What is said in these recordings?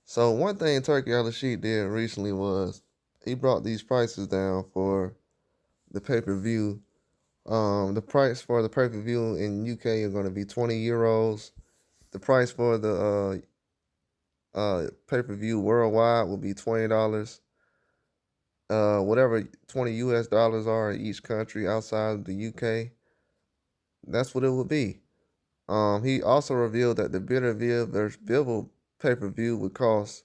So one thing Turkey Al-Sheikh did recently was he brought these prices down for the pay-per-view. The price for the pay-per-view in UK is going to be 20 euros. The price for the pay-per-view worldwide will be $20. Whatever 20 US dollars are in each country outside of the UK, that's what it will be. He also revealed that the Beterbiev versus Bivol pay-per-view would cost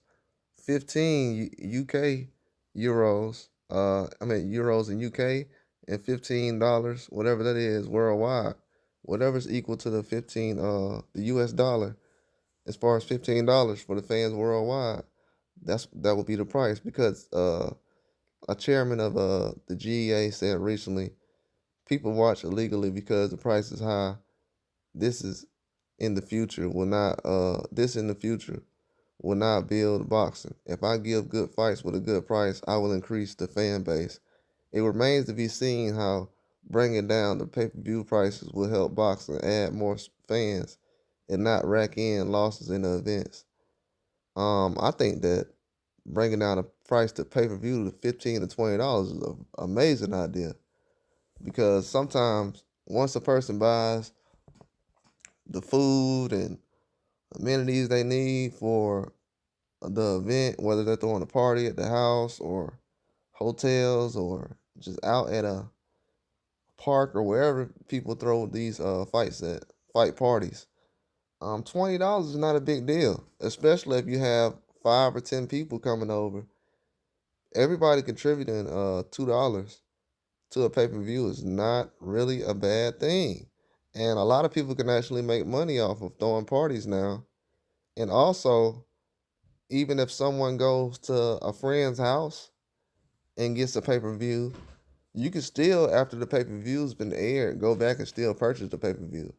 15 UK euros. Euros in UK and $15, whatever that is worldwide. Whatever's equal to the 15 the US dollar as far as $15 for the fans worldwide. That would be the price because a chairman of the GEA said recently people watch illegally because the price is high. This is in the future will not this in the future will not build boxing. If I give good fights with a good price, I will increase the fan base. It remains to be seen how bringing down the pay-per-view prices will help boxing add more fans and not rack in losses in the events. I think that bringing down the price to pay-per-view to $15 to $20 is an amazing idea because sometimes once a person buys the food and amenities they need for the event, whether they're throwing a party at the house or hotels or just out at a park or wherever people throw these fight parties. $20 is not a big deal, especially if you have 5 or 10 people coming over. Everybody contributing $2 to a pay-per-view is not really a bad thing. And a lot of people can actually make money off of throwing parties now. And also, even if someone goes to a friend's house and gets a pay-per-view, you can still, after the pay-per-view's been aired, go back and still purchase the pay-per-view.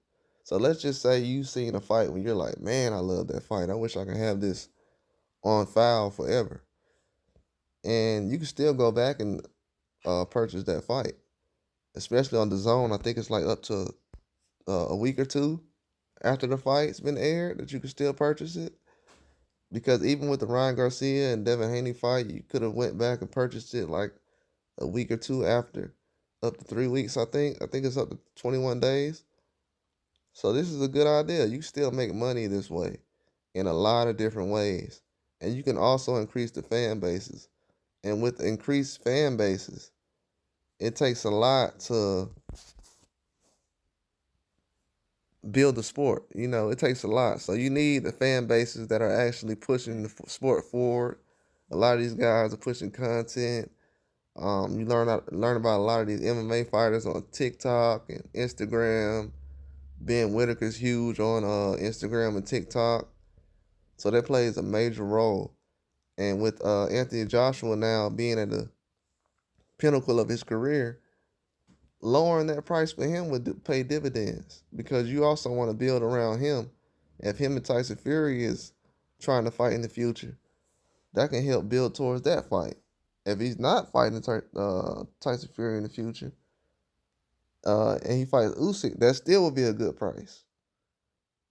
So let's just say you've seen a fight when you're like, man, I love that fight. I wish I could have this on file forever. And you can still go back and purchase that fight, especially on the zone. I think it's like up to a week or two after the fight's been aired that you can still purchase it. Because even with the Ryan Garcia and Devin Haney fight, you could have went back and purchased it like a week or two after, up to 3 weeks. I think. I think it's up to 21 days. So this is a good idea. You can still make money this way, in a lot of different ways, and you can also increase the fan bases. And with increased fan bases, it takes a lot to build the sport. You know, it takes a lot. So you need the fan bases that are actually pushing the sport forward. A lot of these guys are pushing content. You learn about a lot of these MMA fighters on TikTok and Instagram. Ben Whitaker's huge on Instagram and TikTok, so that plays a major role. And with Anthony Joshua now being at the pinnacle of his career, lowering that price for him would pay dividends because you also want to build around him. If him and Tyson Fury is trying to fight in the future, that can help build towards that fight. If he's not fighting Tyson Fury in the future, and he fights Usyk, that still would be a good price.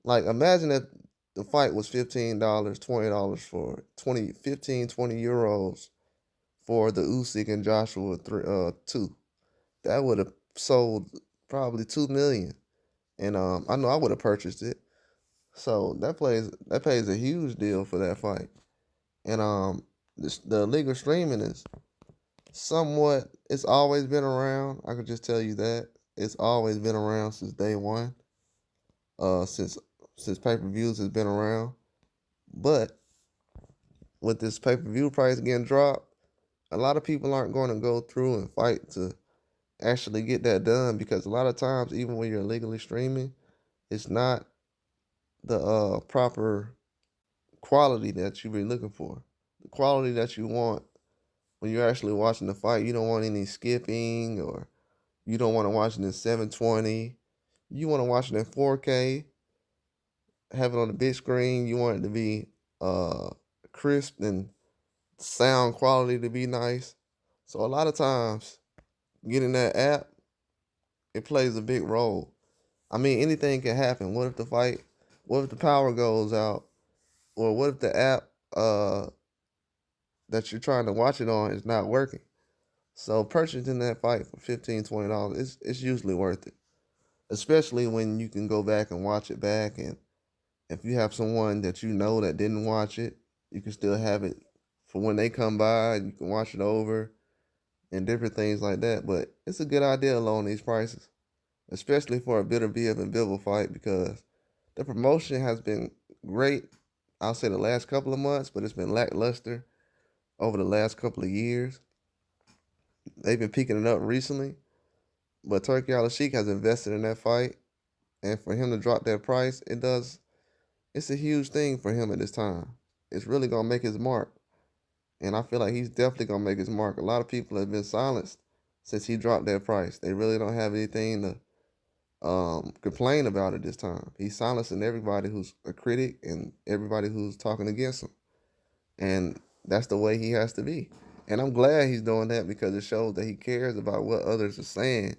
Like imagine if the fight was $15, $20 for 20, 15, 20 euros for the Usyk and Joshua two. That would have sold probably 2 million. And I know I would have purchased it. So that pays a huge deal for that fight. And the legal streaming is somewhat, it's always been around. I could just tell you that. It's always been around since day one. Since pay-per-views has been around. But with this pay-per-view price getting dropped, a lot of people aren't going to go through and fight to actually get that done because a lot of times, even when you're illegally streaming, it's not the proper quality that you be looking for. The quality that you want when you're actually watching the fight. You don't want any skipping, or you don't want to watch it in 720. You want to watch it in 4K, have it on the big screen. You want it to be crisp and sound quality to be nice. So a lot of times, getting that app, it plays a big role. I mean, anything can happen. What if the power goes out? Or what if the app uh that you're trying to watch it on is not working. So purchasing that fight for $15, $20 it's usually worth it. Especially when you can go back and watch it back, and if you have someone that you know that didn't watch it, you can still have it for when they come by, you can watch it over and different things like that. But it's a good idea along these prices, especially for a Beterbiev and Bivol fight, because the promotion has been great, I'll say the last couple of months, but it's been lackluster over the last couple of years. They've been picking it up recently, but Turkey Al-Sheikh has invested in that fight, and for him to drop that price, it's a huge thing for him at this time. It's really gonna make his mark, and I feel like he's definitely gonna make his mark. A lot of people have been silenced since he dropped that price. They really don't have anything to complain about it this time. He's silencing everybody who's a critic and everybody who's talking against him, and that's the way he has to be. And I'm glad he's doing that because it shows that he cares about what others are saying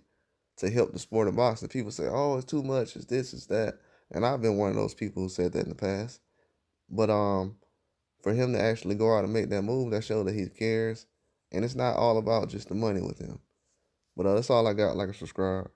to help the sport of boxing. People say, "Oh, it's too much. It's this. It's that," and I've been one of those people who said that in the past. But for him to actually go out and make that move, that shows that he cares, and it's not all about just the money with him. But that's all I got. Like and subscribe.